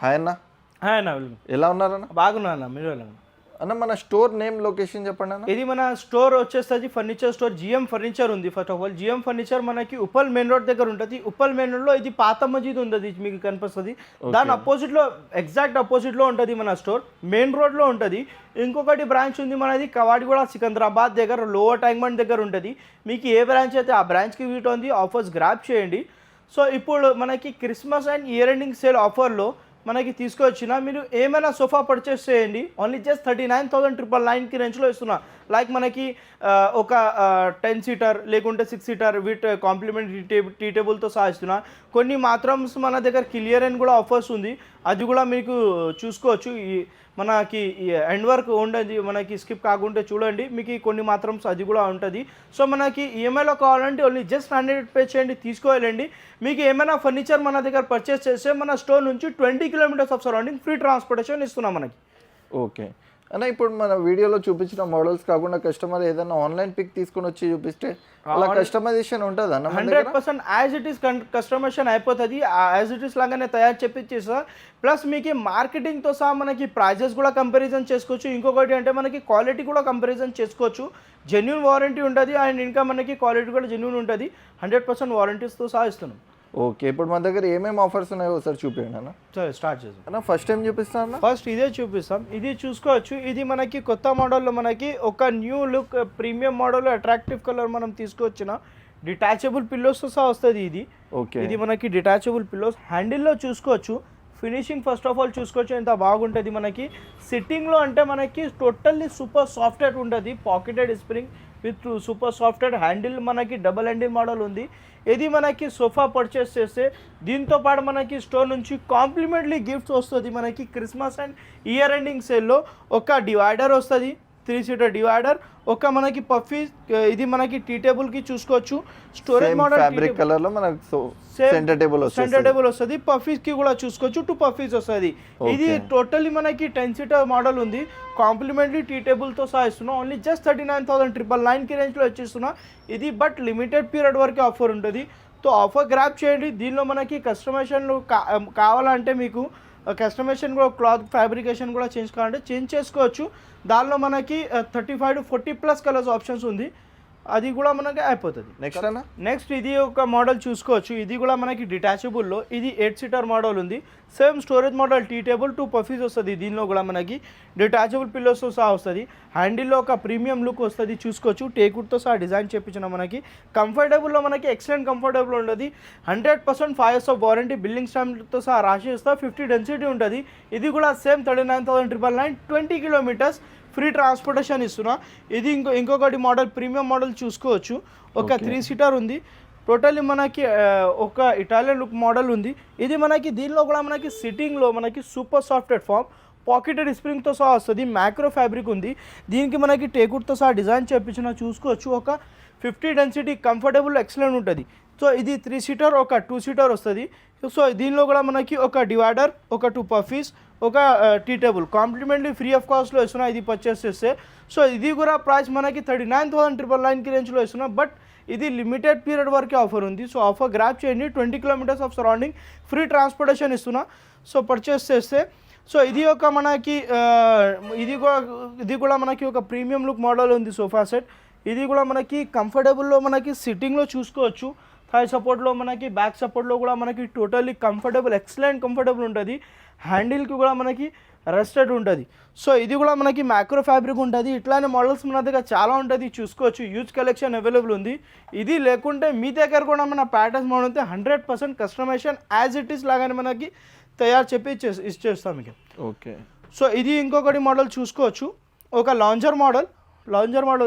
Hi అన్న, hi అన్న, ఎలా ఉన్నారన్న? బాగున్నా అన్న, మీరు ఎలా ఉన్నారు? అన్న మన స్టోర్ నేమ్ లొకేషన్ చెప్పండి అన్న. ఇది మన స్టోర్ వచ్చేస్తుంది ఫర్నిచర్ స్టోర్ జిఎం ఫర్నిచర్ ఉంది. First of all GM furniture మనకి ఉప్పల్ మెయిన్ రోడ్ దగ్గర ఉంటుంది. ఉప్పల్ మెయిన్ రోడ్లో ఇది పాత మజీద్ ఉంది, మీకు కనిపిస్తుంది. దాని అపోజిట్లో ఎగ్జాక్ట్ అపోజిట్లో ఉంటుంది మన స్టోర్, మెయిన్ రోడ్లో ఉంటుంది. ఇంకొకటి బ్రాంచ్ ఉంది మనది కవాడిగూడ సికింద్రాబాద్ దగ్గర లోవర్ ట్యాంక్మెంట్ దగ్గర ఉంటుంది. మీకు ఏ బ్రాంచ్ అయితే ఆ బ్రాంచ్కి వీట్ ఉంది, ఆఫర్స్ గ్రాప్ చేయండి. సో ఇప్పుడు మనకి Christmas and year ending sale ఆఫర్లో మనకి తీసుకొచ్చిన మీరు ఏమైనా సోఫా పర్చేస్ చేయండి, ఓన్లీ జస్ట్ 39,999కి రేంజ్లో ఇస్తున్నా. లైక్ మనకి ఒక 10 సీటర్ లేకుంటే 6 సీటర్ విత్ కాంప్లిమెంటరీ టీ టేబుల్తో సహా ఇస్తున్నా. కొన్ని మాత్రం మన దగ్గర క్లియర్ అని కూడా ఆఫర్స్ ఉంది, అది కూడా మీకు చూసుకోవచ్చు. మనకి ఎండ్ వర్క్ ఉండదు, మనకి స్కిప్ కాకుంటే చూడండి, మీకు కొన్ని మాత్రం అది కూడా ఉంటుంది. సో మనకి ఈఎంఐలో కావాలంటే ఓన్లీ జస్ట్ 100 పే చేయండి, తీసుకోవాలండి. మీకు ఏమైనా ఫర్నిచర్ మన దగ్గర పర్చేస్ చేస్తే మన స్టోర్ నుంచి 20 kilometres of surrounding free transportation ఇస్తున్నాం మనకి. ఓకే అన్న, ఇప్పుడు మన వీడియోలో చూపించిన మోడల్స్ కాకుండా కస్టమర్ ఏదైనా ఆన్లైన్ పిక్ తీసుకొని వచ్చి చూపిస్తే అలా కస్టమైజేషన్ ఉంటుంది అన్న? 100% యాజ్ ఇట్ ఈస్ కస్టమైజేషన్ అయిపోతుంది, యాజ్ ఇట్ ఈస్ లాగానే తయారు చేపిచ్చేస్తా. ప్లస్ మీకు మార్కెటింగ్తో సహా మనకి ప్రైజెస్ కూడా కంపారిజన్ చేసుకోవచ్చు. ఇంకొకటి అంటే మనకి క్వాలిటీ కూడా కంపారిజన్ చేసుకోవచ్చు. జెన్యూన్ వారంటీ ఉంటుంది అండ్ ఇంకా మనకి క్వాలిటీ కూడా జెన్యూన్ ఉంటుంది. 100% వారంటీస్తో సహా ఇస్తున్నాం. ఓకే, ఇప్పుడు మన దగ్గర ఏమేమి ఆఫర్స్ ఉన్నాయో ఒకసారి చూపించండి అన్న. సరే స్టార్ట్ చేద్దాం అన్న. ఫస్ట్ టైం చూపిస్తాను, ఫస్ట్ ఇదే చూపిస్తాం. ఇది చూసుకోవచ్చు, ఇది మనకి కొత్త మోడల్లో మనకి ఒక new look premium model attractive colour మనం తీసుకొచ్చిన డిటాచబుల్ పిల్లోస్తో సహా వస్తుంది ఇది. ఓకే, ఇది మనకి డిటాచబుల్ పిల్లోస్. హ్యాండిల్లో చూసుకోవచ్చు, ఫినిషింగ్ ఫస్ట్ ఆఫ్ ఆల్ చూసుకోవచ్చు ఎంత బాగుంటుంది. మనకి సిట్టింగ్లో అంటే మనకి టోటల్లీ సూపర్ సాఫ్ట్వేర్ ఉంటుంది, pocketed spring with super software handle. మనకి డబల్ హ్యాండిల్ మోడల్ ఉంది. ఇది మనకి సోఫా పర్చేస్ చేస్తే దీంతో పాటు మనకి స్టోర్ నుంచి కాంప్లిమెంటరీ గిఫ్ట్స్ వస్తుంది. మనకి క్రిస్మస్ అండ్ ఇయర్ ఎండింగ్ సేల్లో ఒక డివైడర్ వస్తుంది, 3 సీటర్ డివైడర్. ఒక మనకి పఫీ, ఇది మనకి టీ టేబుల్కి చూసుకోవచ్చు. స్టోరేజ్ మోడల్ ఫ్యాబ్రిక్ కలర్లో మనకు సెంటర్ టేబుల్ వస్తుంది. పఫీస్కి కూడా చూసుకోవచ్చు, 2 పఫీస్ వస్తుంది. ఇది టోటల్లీ మనకి 10 సీటర్ మోడల్ ఉంది, కాంప్లిమెంటరీ టీ టేబుల్తో సహా ఇస్తున్నా. ఓన్లీ జస్ట్ 39,999కి రేంజ్లో వచ్చేస్తున్నా ఇది. బట్ లిమిటెడ్ పీరియడ్ వరకు ఆఫర్ ఉంటుంది, సో ఆఫర్ గ్రాప్ చేయండి. దీనిలో మనకి కస్టమైజేషన్లు కావాలంటే మీకు కస్టమైజేషన్ కూడా క్లాత్ ఫ్యాబ్రికేషన్ కూడా చేంజ్ కావాలంటే చేంజ్ చేసుకోవచ్చు. దానిలో మనకి 35 to 40+ కలర్స్ ఆప్షన్స్ ఉంది, అది కూడా మనకి అయిపోతుంది. నెక్స్ట్ ఇది ఒక మోడల్ చూసుకోవచ్చు, ఇది కూడా మనకి డిటాచబుల్లో. ఇది 8 సీటర్ మోడల్ ఉంది, same storage model, tea table, 2 puffies వస్తుంది. దీనిలో కూడా మనకి డిటాచబుల్ పిల్లోస్తో సహా వస్తుంది. హ్యాండిల్లో ఒక ప్రీమియం లుక్ వస్తుంది, చూసుకోవచ్చు. టేకుడ్తో సహా డిజైన్ చేయించిన మనకి. కంఫర్టబుల్లో మనకి ఎక్సలెంట్ కంఫర్టబుల్ ఉంటుంది. 100% 5 years ఆఫ్ వారంటీ, బిల్లింగ్ స్టాంప్తో సహా రాసి ఇస్తా. 50 డెన్సిటీ ఉంటుంది. ఇది కూడా సేమ్ 39,999, 20 కిలోమీటర్స్ ఫ్రీ ట్రాన్స్పోర్టేషన్ ఇస్తున్నా. ఇది ఇంకొకటి మోడల్ ప్రీమియం మోడల్ చూసుకోవచ్చు, ఒక 3 సీటర్ ఉంది. టోటల్లీ మనకి ఒక ఇటాలియన్ లుక్ మోడల్ ఉంది. ఇది మనకి దీనిలో కూడా మనకి సిట్టింగ్లో మనకి సూపర్ సాఫ్ట్ ప్లాట్ఫామ్, పాకెటెడ్ స్ప్రింగ్తో సహా వస్తుంది. మ్యాక్రో ఫ్యాబ్రిక్ ఉంది, దీనికి మనకి టేకుడ్తో సహా డిజైన్ చేయించిన చూసుకోవచ్చు. ఒక 50 డెన్సిటీ, కంఫర్టబుల్, ఎక్సలెంట్ ఉంటుంది. సో ఇది 3 సీటర్, ఒక 2 సీటర్ వస్తుంది. సో దీనిలో కూడా మనకి ఒక డివైడర్, ఒక 2 పఫీస్, ఒక tea table complimentary free of కాస్ట్లో ఇస్తున్నా ఇది పర్చేస్ చేస్తే. సో ఇది కూడా ప్రైస్ మనకి 39,999కి రేంజ్లో ఇస్తున్నా. బట్ ఇది లిమిటెడ్ పీరియడ్ వరకే ఆఫర్ ఉంది, సో ఆఫర్ గ్రాప్ చేయండి. 20 kilometres of surrounding free transportation ఇస్తున్నా, సో పర్చేస్ చేస్తే. సో ఇది ఒక మనకి ఇది కూడా మనకి ఒక ప్రీమియం లుక్ మోడల్ ఉంది సోఫా సెట్. ఇది కూడా మనకి కంఫర్టబుల్లో మనకి సిట్టింగ్లో చూసుకోవచ్చు. థై సపోర్ట్లో మనకి బ్యాక్ సపోర్ట్లో కూడా మనకి టోటల్లీ కంఫర్టబుల్, ఎక్సలెంట్ కంఫర్టబుల్ ఉంటుంది. హ్యాండిల్కి కూడా మనకి రెస్టెడ్ ఉంటుంది. సో ఇది కూడా మనకి మ్యాక్రో ఫ్యాబ్రిక్ ఉంటుంది. ఇట్లానే మోడల్స్ మన దగ్గర చాలా ఉంటుంది, చూసుకోవచ్చు. యూజ్ కలెక్షన్ అవైలబుల్ ఉంది. ఇది లేకుంటే మీ దగ్గర కూడా మన ప్యాటర్న్స్ మోడల్ అయితే 100% కస్టమైజేషన్ యాజ్ ఇట్ ఈస్ లాగానే మనకి తయారు చెప్పి ఇచ్చేస్తాం మీకు. ఓకే, సో ఇది ఇంకొకటి మోడల్ చూసుకోవచ్చు, ఒక లాంజర్ మోడల్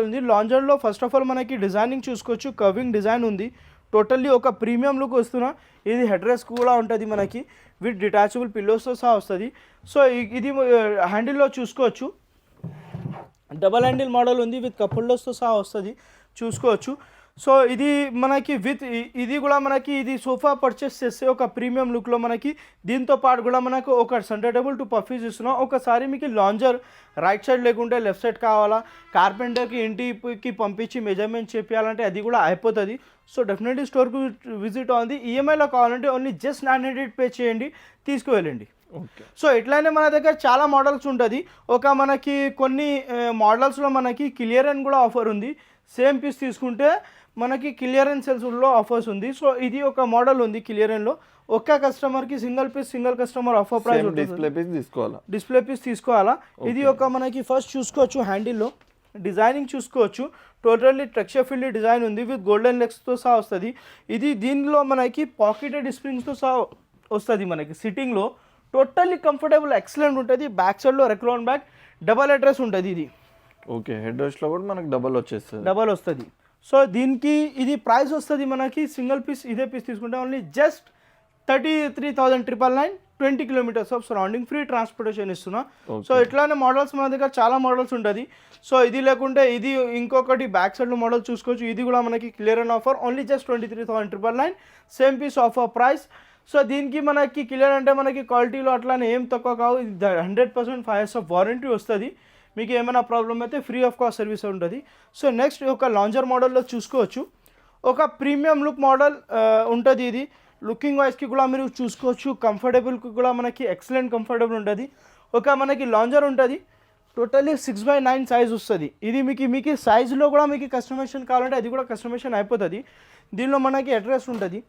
ఉంది. లాంజర్లో ఫస్ట్ ఆఫ్ ఆల్ మనకి డిజైనింగ్ చూసుకోవచ్చు, కర్వింగ్ డిజైన్ ఉంది. టోటల్లీ ఒక ప్రీమియం లుక్ వస్తున్నా. ఇది హెడ్ రెస్ట్ కూడా ఉంటుంది మనకి, విత్ డిటాచబుల్ పిల్లోస్తో సహా వస్తుంది. సో ఇది హ్యాండిల్లో చూసుకోవచ్చు, డబల్ హ్యాండిల్ మోడల్ ఉంది, విత్ కప్ హోల్డర్స్తో సహా వస్తుంది, చూసుకోవచ్చు. సో ఇది మనకి ఇది కూడా మనకి ఇది సోఫా పర్చేస్ చేస్తే ఒక ప్రీమియం లుక్లో మనకి దీంతో పాటు కూడా మనకు ఒక సెంటర్ టేబుల్ 2 పఫీస్ ఇస్తున్నాం. ఒకసారి మీకు లాంజర్ రైట్ సైడ్ లేకుంటే లెఫ్ట్ సైడ్ కావాలా, కార్పెంటర్కి ఇంటికి పంపించి మెజర్మెంట్ చేయాలంటే అది కూడా అయిపోతుంది. సో డెఫినెట్లీ స్టోర్కి విజిట్ అవుతుంది. ఈఎంఐలో కావాలంటే ఓన్లీ జస్ట్ 900 పే చేయండి, తీసుకువెళ్ళండి. ఓకే. సో ఇట్లానే మన దగ్గర చాలా మోడల్స్ ఉంటుంది. ఒక మనకి కొన్ని మోడల్స్లో మనకి క్లియరెన్స్ కూడా ఆఫర్ ఉంది. సేమ్ పీస్ తీసుకుంటే మనకి క్లియరెన్స్ సేల్స్లో ఆఫర్స్ ఉంది. సో ఇది ఒక మోడల్ ఉంది క్లియరెన్స్లో. ఒక్క కస్టమర్కి సింగిల్ కస్టమర్ ఆఫర్ ప్రైస్ ఉంటుంది. డిస్ప్లే పీస్ తీసుకోవాలా. ఇది ఒక మనకి ఫస్ట్ చూసుకోవచ్చు హ్యాండిల్లో డిజైనింగ్ చూసుకోవచ్చు. టోటల్లీ టెక్స్చర్ ఫిల్డ్ డిజైన్ ఉంది విత్ గోల్డెన్ లెగ్స్తో సహా వస్తుంది. ఇది దీనిలో మనకి పాకెటెడ్ స్ప్రింగ్స్తో సహా వస్తుంది. మనకి సిట్టింగ్లో టోటల్లీ కంఫర్టబుల్ ఎక్సలెంట్ ఉంటుంది. బ్యాక్ సైడ్లో రెక్లాన్ బ్యాక్ డబల్ అడ్రస్ ఉంటుంది. ఇది ఓకే, హెడ్ రెస్ట్లో కూడా మనకి డబల్ వస్తుంది. సో దీనికి ఇది ప్రైస్ వస్తుంది మనకి సింగిల్ పీస్ ఇదే పీస్ తీసుకుంటే only just 33,999, 20 kilometres of surrounding, free transportation ఇస్తున్నా. సో ఇట్లానే మోడల్స్ మన దగ్గర చాలా మోడల్స్ ఉంటుంది. సో ఇది లేకుంటే ఇది ఇంకొకటి బ్యాక్ సైడ్లో మోడల్ చూసుకోవచ్చు. ఇది కూడా మనకి clear and offer only just 23,999, same piece offer price. So దీనికి మనకి క్లియర్ అంటే మనకి క్వాలిటీలో అట్లానే ఏం తక్కువ కావు. 100% 5 years ఆఫ్ వారంటీ వస్తుంది. మీకు ఏమైనా ప్రాబ్లమ్ అయితే ఫ్రీ ఆఫ్ కాస్ట్ సర్వీస్ ఉంటుంది. సో నెక్స్ట్ ఒక లాంజర్ మోడల్లో చూసుకోవచ్చు. ఒక ప్రీమియం లుక్ మోడల్ ఉంటుంది. ఇది లుకింగ్ వైజ్కి కూడా మీరు చూసుకోవచ్చు. కంఫర్టబుల్కి కూడా మనకి ఎక్సలెంట్ కంఫర్టబుల్ ఉంటుంది. ఒక మనకి లాంజర్ ఉంటుంది. టోటల్లీ 6x9 సైజ్ వస్తుంది. ఇది మీకు సైజులో కూడా మీకు కస్టమైజేషన్ కావాలంటే అది కూడా కస్టమైజేషన్ అయిపోతుంది. దీనిలో మనకి అడ్రస్ ఉంటుంది.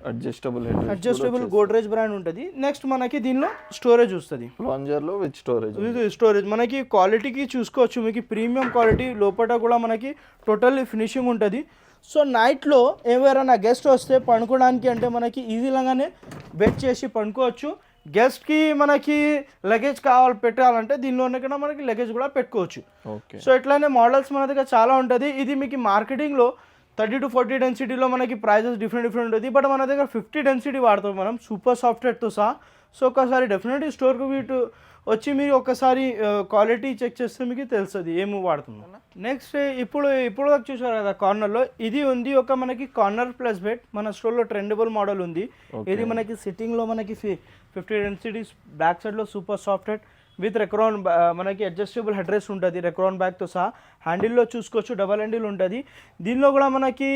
అడ్జస్టబుల్ గోడ్రేజ్ బ్రాండ్ ఉంటుంది. నెక్స్ట్ మనకి దీనిలో స్టోరేజ్ వస్తుంది. లాంజర్లో విత్ స్టోరేజ్ మనకి క్వాలిటీకి చూసుకోవచ్చు. మీకు ప్రీమియం క్వాలిటీ లోపల కూడా మనకి టోటల్లీ ఫినిషింగ్ ఉంటుంది. సో నైట్లో ఎవరైనా గెస్ట్ వస్తే పండుకోవడానికి అంటే మనకి ఈజీగానే బెడ్ చేసి పండుకోవచ్చు. గెస్ట్కి మనకి లగేజ్ పెట్టాలంటే దీనిలోనే కూడా మనకి లగేజ్ కూడా పెట్టుకోవచ్చు. సో ఇట్లానే మోడల్స్ మన దగ్గర చాలా ఉంటుంది. ఇది మీకు మార్కెటింగ్లో 30 to 40 డెన్సిటీలో మనకి ప్రైజెస్ డిఫరెంట్ ఉంటుంది. బట్ మన దగ్గర 50 డెన్సిటీ వాడతాం మనం సూపర్ సాఫ్ట్వేర్తో సహా. సో ఒకసారి డెఫినెట్లీ స్టోర్కి వీటి వచ్చి మీరు ఒకసారి క్వాలిటీ చెక్ చేస్తే మీకు తెలుస్తుంది ఏమి వాడుతున్నాం. నెక్స్ట్ ఇప్పుడు చూసారు కదా కార్నర్లో ఇది ఉంది. ఒక మనకి కార్నర్ ప్లస్ బెడ్ మన స్టోర్లో ట్రెండబుల్ మోడల్ ఉంది. ఇది మనకి సిట్టింగ్లో మనకి 50 డెన్సిటీస్, బ్యాక్ సైడ్లో సూపర్ సాఫ్ట్వేర్ విత్ రెక్రాన్ మనకి అడ్జస్టబుల్ హెడ్ రెస్ట్ ఉంటుంది రెక్రాన్ బ్యాగ్తో సహా. హ్యాండిల్లో చూసుకోవచ్చు డబల్ హ్యాండిల్ ఉంటుంది. దీనిలో కూడా మనకి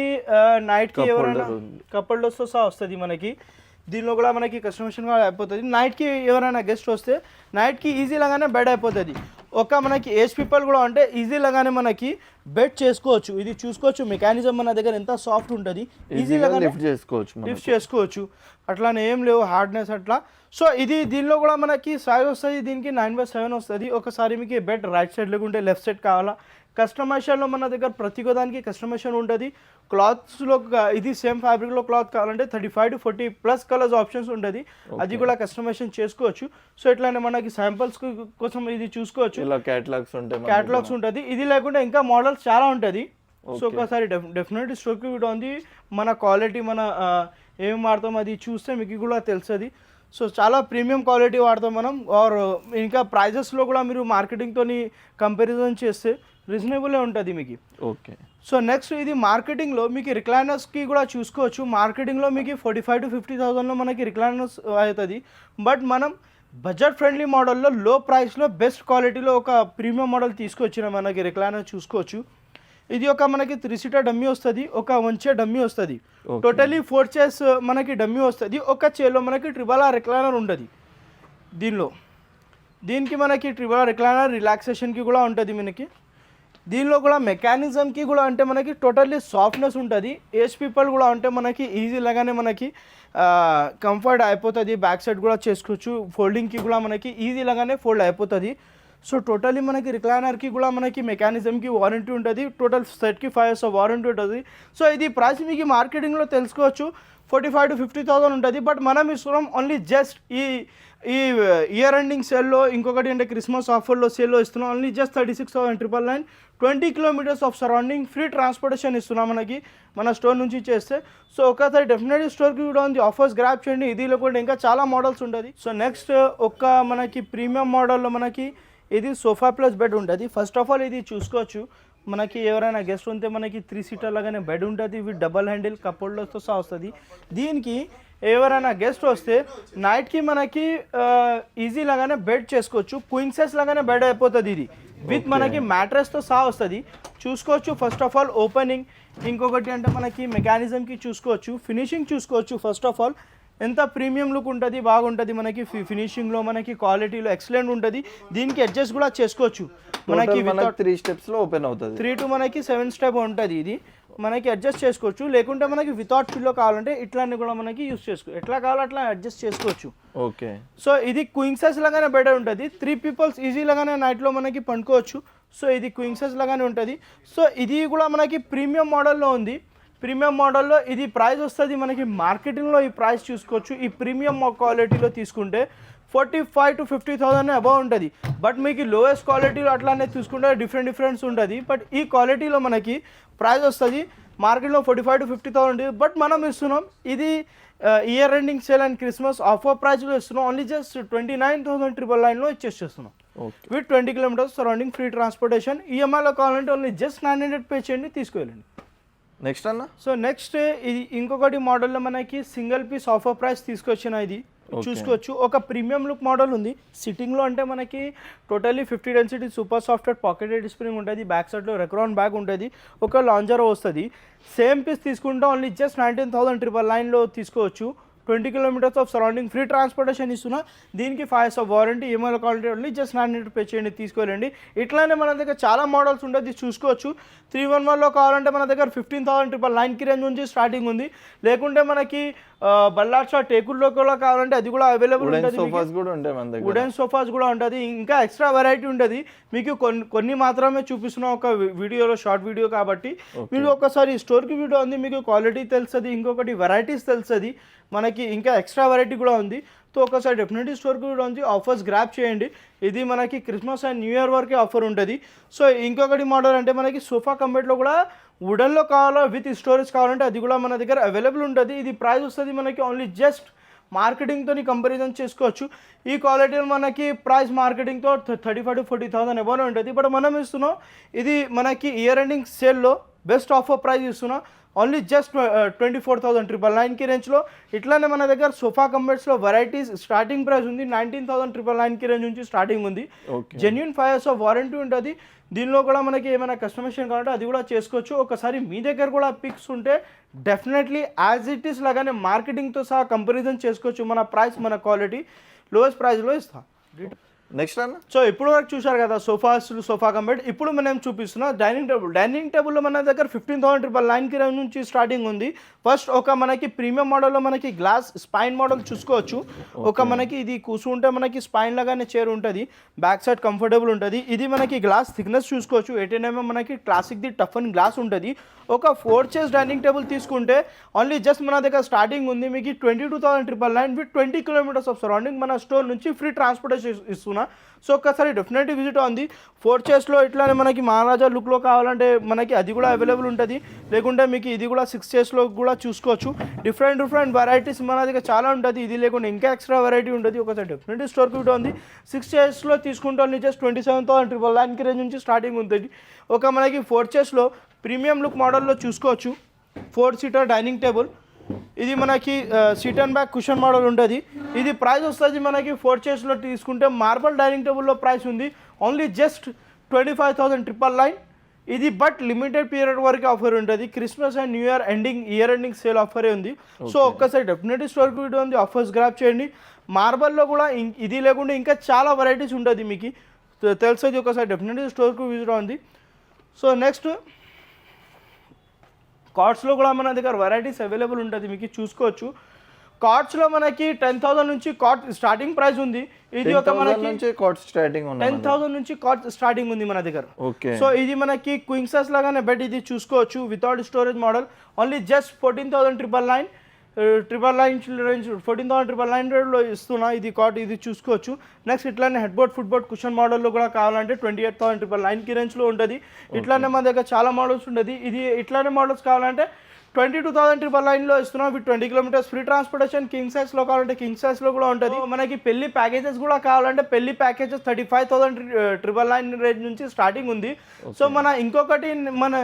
నైట్కి ఎవరైనా కప్ హోల్డర్స్తో సహా వస్తుంది. మనకి దీనిలో కూడా మనకి కస్టమైజేషన్ కూడా అయిపోతుంది. నైట్కి ఎవరైనా గెస్ట్ వస్తే నైట్కి ఈజీలాగానే బెడ్ అయిపోతుంది. ఒక మనకి ఏజ్ పీపుల్ కూడా అంటే ఈజీలాగానే మనకి బెడ్ చేసుకోవచ్చు. ఇది చూసుకోవచ్చు మెకానిజం మన దగ్గర ఎంత సాఫ్ట్ ఉంటుంది. ఈజీగా లిఫ్ట్ చేసుకోవచ్చు. అట్లానే ఏం లేవు హార్డ్నెస్ అట్లా. సో ఇది దీనిలో కూడా మనకి సైజ్ వస్తుంది. దీనికి 9x7 వస్తుంది. ఒకసారి మీకు బెడ్ రైట్ సైడ్ లేకుంటే లెఫ్ట్ సైడ్ కావాలా. కస్టమైజేషన్లో మన దగ్గర ప్రతి దానికి కస్టమైజేషన్ ఉంటుంది. క్లాత్స్లో ఇది సేమ్ ఫ్యాబ్రిక్లో క్లాత్ కావాలంటే 35 to 40+ కలర్స్ ఆప్షన్స్ ఉంటుంది. అది కూడా కస్టమైజేషన్ చేసుకోవచ్చు. సో ఇట్లానే మనకి శాంపుల్స్ కోసం ఇది చూసుకోవచ్చు. క్యాటలాగ్స్ ఉంటుంది. ఇది లేకుండా ఇంకా మోడల్స్ చాలా ఉంటుంది. సో ఒకసారి డెఫినెట్లీ స్టోర్కి కూడా ఉంది. మన క్వాలిటీ మన ఏం వాడతాం అది చూస్తే మీకు కూడా తెలుస్తుంది. సో చాలా ప్రీమియం క్వాలిటీ వాడతాం మనం. ఆర్ ఇంకా ప్రైజెస్లో కూడా మీరు మార్కెటింగ్తో కంపారిజన్ చేస్తే రీజనబుల్ ఉంటుంది మీకు. ఓకే. సో నెక్స్ట్ ఇది మార్కెటింగ్లో మీకు రిక్లైనర్స్కి కూడా చూసుకోవచ్చు. మార్కెటింగ్లో మీకు 45 to 50,000లో మనకి రిక్లైనర్స్ అవుతుంది. బట్ మనం బడ్జెట్ ఫ్రెండ్లీ మోడల్లో లో ప్రైస్లో బెస్ట్ క్వాలిటీలో ఒక ప్రీమియం మోడల్ తీసుకొచ్చిన మనకి రిక్లైనర్ చూసుకోవచ్చు. ఇది ఒక మనకి 3-seater డమ్మీ వస్తుంది. ఒక 1 chair డమ్మీ వస్తుంది. టోటలీ 4 chairs మనకి డమ్మీ వస్తుంది. ఒక చైర్లో మనకి ట్రిపుల్ ఆర్ రిక్లైనర్ ఉంటుంది. దీనికి మనకి ట్రిపుల్ ఆర్ రిక్లైనర్ రిలాక్సేషన్కి కూడా ఉంటుంది. మనకి దీనిలో కూడా మెకానిజంకి కూడా అంటే మనకి టోటల్లీ సాఫ్ట్నెస్ ఉంటుంది. ఏజ్ పీపుల్ కూడా అంటే మనకి ఈజీలాగానే మనకి కంఫర్ట్ అయిపోతుంది. బ్యాక్ సైడ్ కూడా చేసుకోవచ్చు. ఫోల్డింగ్కి కూడా మనకి ఈజీలాగానే ఫోల్డ్ అయిపోతుంది. సో టోటలీ మనకి రిక్లైనర్కి కూడా మనకి మెకానిజంకి వారంటీ ఉంటుంది. టోటల్ సెట్కి 5 years వారంటీ ఉంటుంది. సో ఇది ప్రైస్ మీకు మార్కెటింగ్లో తెలుసుకోవచ్చు 45 to 50,000 ఉంటుంది. బట్ మనం ఇస్తున్నాం ఓన్లీ జస్ట్ ఈ ఇయర్ ఎండింగ్ సేల్లో ఇంకొకటి అంటే క్రిస్మస్ ఆఫర్లో సేల్లో ఇస్తున్నాం. Only just 36,999, 20 kilometers of surrounding, free transportation ఇస్తున్నాం మనకి మన స్టోర్ నుంచి చేస్తే. సో ఒకసారి డెఫినెట్లీ స్టోర్కి కూడా ఉంది. ఆఫర్స్ గ్రాప్ చేయండి. ఇది లేకుండా ఇంకా చాలా మోడల్స్ ఉంటుంది. సో నెక్స్ట్ ఒక మనకి ప్రీమియం మోడల్లో మనకి ఇది సోఫా ప్లస్ బెడ్ ఉంటుంది. ఫస్ట్ ఆఫ్ ఆల్ ఇది చూసుకోవచ్చు. మనకి ఎవరైనా గెస్ట్ ఉంటే మనకి 3-seater లాగానే బెడ్ ఉంటుంది విత్ డబల్ హ్యాండిల్ కప్ హోల్డర్స్తో సహా వస్తుంది. దీనికి ఎవరైనా గెస్ట్ వస్తే నైట్కి మనకి ఈజీ లాగానే బెడ్ చేసుకోవచ్చు. క్వీన్ సైజ్ లాగానే బెడ్ అయిపోతుంది. ఇది విత్ మనకి మ్యాట్రెస్తో సహా వస్తుంది. చూసుకోవచ్చు. ఫస్ట్ ఆఫ్ ఆల్ ఓపెనింగ్, ఇంకొకటి అంటే మనకి మెకానిజంకి చూసుకోవచ్చు, ఫినిషింగ్ చూసుకోవచ్చు. ఫస్ట్ ఆఫ్ ఆల్ ఎంత ప్రీమియం లుక్ ఉంటుంది, బాగుంటుంది మనకి ఫినిషింగ్లో, మనకి క్వాలిటీలో ఎక్సలెంట్ ఉంటుంది. దీనికి అడ్జస్ట్ కూడా చేసుకోవచ్చు మనకి 3 స్టెప్స్ లో ఓపెన్ అవుతుంది. 3 to మనకి 7 స్టెప్ ఉంటుంది. ఇది మనకి అడ్జస్ట్ చేసుకోవచ్చు. లేకుంటే మనకి వితౌట్ పిల్లో కావాలంటే ఇట్లానే కూడా మనకి యూస్ చేసుకోవచ్చు. ఎట్లా కావాలో అట్లా అడ్జస్ట్ చేసుకోవచ్చు. ఓకే. సో ఇది క్వీన్ సైజ్ లాగానే బెటర్ ఉంటుంది. 3 పీపుల్స్ ఈజీ లాగానే నైట్లో మనకి పండుకోవచ్చు. సో ఇది క్వీన్ సైజ్ లాగానే ఉంటుంది. సో ఇది కూడా మనకి ప్రీమియం మోడల్లో ఉంది. ప్రీమియం మోడల్లో ఇది ప్రైస్ వస్తుంది మనకి మార్కెటింగ్లో ఈ ప్రైస్ చూసుకోవచ్చు. ఈ ప్రీమియం క్వాలిటీలో తీసుకుంటే 45,000 to 50,000 అబౌవ్ ఉంటుంది. బట్ మీకు లోయెస్ట్ క్వాలిటీలో అట్లానే తీసుకుంటే డిఫరెన్స్ ఉంటుంది. బట్ ఈ క్వాలిటీలో మనకి ప్రైస్ వస్తుంది మార్కెట్లో 45,000 to 50,000 ఉంటుంది. బట్ మనం ఇస్తున్నాం ఇది year ending sale and Christmas offer ప్రైస్లో ఇస్తున్నాం. ఓన్లీ జస్ట్ 29,999లో ఇచ్చేస్తున్నాం. With 20 kilometres surrounding free transportation. ఈఎంఐలో కావాలంటే ఓన్లీ జస్ట్ 900 పే చేయండి, తీసుకువెళ్ళండి. నెక్స్ట్ అన్న, సో నెక్స్ట్ ఇది ఇంకొకటి మోడల్లో మనకి సింగిల్ పీస్ ఆఫర్ ప్రైస్ తీసుకొచ్చిన ఇది చూసుకోవచ్చు. ఒక ప్రీమియం లుక్ మోడల్ ఉంది. సిట్టింగ్లో అంటే మనకి totally 50 density super software pocketed spring ఉంటుంది. బ్యాక్ సైడ్లో రెక్రాన్ బ్యాగ్ ఉంటుంది. ఒక లాంజర్ వస్తుంది. సేమ్ పీస్ తీసుకుంటే ఓన్లీ జస్ట్ 19,999లో తీసుకోవచ్చు. 20 kilometres of surrounding free transportation ఇస్తున్నా. దీనికి 5 years ఆఫ్ వారంటీ. ఈఎంఐలో కావాలంటే ఓన్లీ జస్ట్ 900 పే చేయండి, తీసుకోవాలండి. ఇట్లానే మన దగ్గర చాలా మోడల్స్ ఉంటుంది, చూసుకోవచ్చు. 311లో కావాలంటే మన దగ్గర 15,999కి రేంజ్ నుంచి స్టార్టింగ్ ఉంది. లేకుంటే మనకి బల్లార్షా టేకుల్లో కూడా కావాలంటే అది కూడా అవైలబుల్ ఉంటుంది. సోఫాస్ కూడా ఉంటాయి మన దగ్గర. వుడెన్ సోఫాస్ కూడా ఉంటుంది. ఇంకా ఎక్స్ట్రా వెరైటీ ఉంటుంది. మీకు కొన్ని మాత్రమే చూపిస్తున్నా ఒక వీడియోలో, షార్ట్ వీడియో కాబట్టి. మీరు ఒకసారి స్టోర్కి వీడియో ఉంది, మీకు క్వాలిటీ తెలుస్తుంది. ఇంకొకటి వెరైటీస్ తెలుస్తుంది. మనకి ఇంకా ఎక్స్ట్రా వెరైటీ కూడా ఉంది. సో ఒకసారి డెఫినెట్లీ స్టోర్కి కూడా ఉంది. ఆఫర్స్ గ్రాప్ చేయండి. ఇది మనకి క్రిస్మస్ అండ్ న్యూ ఇయర్ వరకే ఆఫర్ ఉంటుంది. సో ఇంకొకటి మోడల్ అంటే మనకి సోఫా కంబెట్లో కూడా వుడెన్లో కావాలో విత్ స్టోరేజ్ కావాలంటే అది కూడా మన దగ్గర అవైలబుల్ ఉంటుంది. ఇది ప్రైస్ వస్తుంది మనకి ఓన్లీ జస్ట్ మార్కెటింగ్తో కంపారిజన్ చేసుకోవచ్చు. ఈ క్వాలిటీలో మనకి ప్రైస్ మార్కెటింగ్తో 35,000 to 40,000 అబౌవ్ ఉంటుంది. బట్ మనం ఇస్తున్నాం ఇది మనకి ఇయర్ ఎండింగ్ సేల్లో బెస్ట్ ఆఫర్ ప్రైస్ ఇస్తున్నాం. ఓన్లీ జస్ట్ 24,999కి రేంజ్లో. ఇట్లానే మన దగ్గర సోఫా కంబెట్స్లో వెరైటీస్ స్టార్టింగ్ ప్రైస్ ఉంది. 19,999కి రేంజ్ నుంచి స్టార్టింగ్ ఉంది. జెన్యూన్ 5 years ఆఫ్ వారంటీ ఉంటుంది. దీనిలో కూడా మనకి ఏమైనా కస్టమైజేషన్ కావాలంటే అది కూడా చేసుకోవచ్చు. ఒకసారి మీ దగ్గర కూడా పిక్స్ ఉంటే డెఫినెట్లీ యాజ్ ఇట్ ఈస్ లాగానే మార్కెటింగ్తో సహా కంపారిజన్ చేసుకోవచ్చు. మన ప్రైస్, మన క్వాలిటీ లోయెస్ట్ ప్రైస్లో ఇస్తాం. నెక్స్ట్ అన్న, సో ఇప్పుడు వరకు చూశారు కదా సోఫా కంబెట్. ఇప్పుడు మనం చూపిస్తున్నా డైనింగ్ టేబుల్లో మన దగ్గర 15,999కి రేంజ్ నుంచి స్టార్టింగ్ ఉంది. ఫస్ట్ ఒక మనకి ప్రీమియం మోడల్లో మనకి గ్లాస్ స్పైన్ మోడల్ చూసుకోవచ్చు. ఒక మనకి ఇది కూర్చుంటే మనకి స్పైన్ లాగానే చైర్ ఉంటుంది. బ్యాక్ సైడ్ కంఫర్టబుల్ ఉంటుంది. ఇది మనకి గ్లాస్ థిక్నెస్ చూసుకోవచ్చు. 18 mm మనకి క్లాసిక్ది టఫ్ అండ్ గ్లాస్ ఉంటుంది. ఒక 4 chairs డైనింగ్ టేబుల్ తీసుకుంటే ఓన్లీ జస్ట్ మన దగ్గర స్టార్టింగ్ ఉంది మీకు 22,999 విత్ 20 కిలోమీటర్స్ ఆఫ్ సరౌండింగ్ మన స్టోర్ నుంచి ఫ్రీ ట్రాన్స్పోర్టేషన్ ఇస్తున్నా. సో ఒక్కసారి డెఫినెట్లీ విజిట్ ఉంది. 4 chairsలో ఇట్లానే మనకి మహారాజా లుక్లో కావాలంటే మనకి అది కూడా అవైలబుల్ ఉంటుంది. లేకుంటే మీకు ఇది కూడా 6 chairsలో కూడా చూసుకోవచ్చు. డిఫరెంట్ వెరైటీస్ మన దగ్గర చాలా ఉంటుంది. ఇది లేకుండా ఇంకా ఎక్స్ట్రా వెరైటీ ఉంటుంది. ఒకసారి డెఫినెట్లీ స్టోర్కి విజిట్ ఉంది. 6 chairsలో తీసుకుంటే ఓన్లీ జస్ట్ 27,999కి రేంజ్ నుంచి స్టార్టింగ్ ఉంటుంది. ఒక మనకి 4 chairsలో ప్రీమియం లుక్ మోడల్లో చూసుకోవచ్చు. 4 seater డైనింగ్ టేబుల్. ఇది మనకి seat and back cushion model ఉంటుంది. ఇది ప్రైస్ వస్తుంది మనకి 4 chairsలో తీసుకుంటే మార్బల్ డైనింగ్ టేబుల్లో ప్రైస్ ఉంది ఓన్లీ జస్ట్ 25,999. ఇది బట్ లిమిటెడ్ పీరియడ్ వరకు ఆఫర్ ఉంటుంది. Christmas and new year ending sale ఆఫరే ఉంది. సో ఒక్కసారి డెఫినెట్లీ స్టోర్కి వీడియో ఉంది. ఆఫర్స్ గ్రాప్ చేయండి. మార్బల్లో కూడా ఇది లేకుండా ఇంకా చాలా వెరైటీస్ ఉంటుంది మీకు తెలుస్తుంది. ఒకసారి డెఫినెట్లీ స్టోర్కి విజిట్ ఉంది. సో నెక్స్ట్ కార్డ్స్లో కూడా మన దగ్గర వెరైటీస్ అవైలబుల్ ఉంటుంది. మీకు చూసుకోవచ్చు. కార్డ్స్లో మనకి 10,000 నుంచి కార్డ్ స్టార్టింగ్ ప్రైస్ ఉంది. ఇది ఒక మనకి కార్డ్ స్టార్టింగ్ 10,000 నుంచి కార్డ్ స్టార్టింగ్ ఉంది మన దగ్గర. సో ఇది మనకి క్వీన్ సైజ్ లాగానే బెడ్. ఇది చూసుకోవచ్చు. Without storage model only just 14,999 range 14,999లో ఇస్తున్నా. ఇది కార్డ్ ఇది చూసుకోవచ్చు. నెక్స్ట్ ఇట్లానే headboard footboard cushion మోడల్లో కూడా కావాలంటే 28,999కి రేంజ్లో ఉంటుంది. ఇట్లానే మన దగ్గర చాలా మోడల్స్ ఉంటుంది. ఇది ఇట్లానే మోడల్స్ కావాలంటే 22,999లో ఇస్తున్నాం. With 20 kilometres free transportation. King సైజ్లో కావాలంటే కింగ్ సైజ్లో కూడా ఉంటుంది. మనకి పెళ్లి ప్యాకేజెస్ కూడా కావాలంటే పెళ్లి ప్యాకేజెస్ 35,999 రేంజ్ నుంచి స్టార్టింగ్ ఉంది. సో మన ఇంకొకటి మన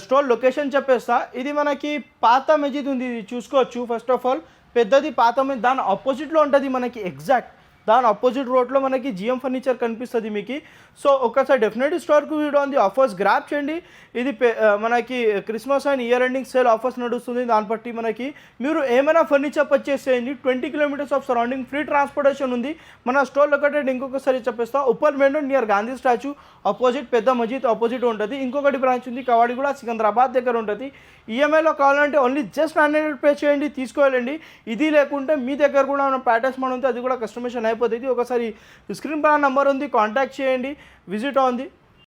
స్టోర్ లొకేషన్ చెప్పేస్తా. ఇది మనకి పాత మస్జిద్ ఉంది. ఇది చూసుకోవచ్చు. ఫస్ట్ ఆఫ్ ఆల్ పెద్దది పాత మస్జిద్ దాని ఆపోజిట్లో ఉంటుంది మనకి ఎగ్జాక్ట్ దాని ఆపోజిట్ రోడ్లో మనకి జిఎం ఫర్నిచర్ కనిపిస్తుంది మీకు. సో ఒక్కసారి డెఫినెట్లీ స్టోర్కి వీడియో ఉంది, ఆఫర్స్ గ్రాప్ చేయండి. ఇది మనకి Christmas and year ending sale offers నడుస్తుంది. దాన్ని బట్టి మనకి మీరు ఏమైనా ఫర్నిచర్ పర్చేస్ చేయండి. 20 kilometres of surrounding free transportation ఉంది. మన స్టోర్ లొకేటెడ్ ఇంకొకసారి చెప్పేస్తా, Uppal main road near Gandhi statue opposite పెద్ద మజీద్ ఆపోజిట్ ఉంటుంది. ఇంకొకటి బ్రాంచ్ ఉంది కవాడి కూడా సికింద్రాబాద్ దగ్గర ఉంటుంది. ఈఎంఐలో కావాలంటే ఓన్లీ జస్ట్ 900 పే చేయండి, తీసుకోవాలండి. ఇది లేకుంటే మీ దగ్గర కూడా మన ప్యాటర్న్స్ మన ఉంది, అది కూడా కస్టమైజేషన్ అయిపోతుంది. ఒకసారి స్క్రీన్ పైన నెంబర్ ఉంది, కాంటాక్ట్ చేయండి, విజిట్ ఉంది.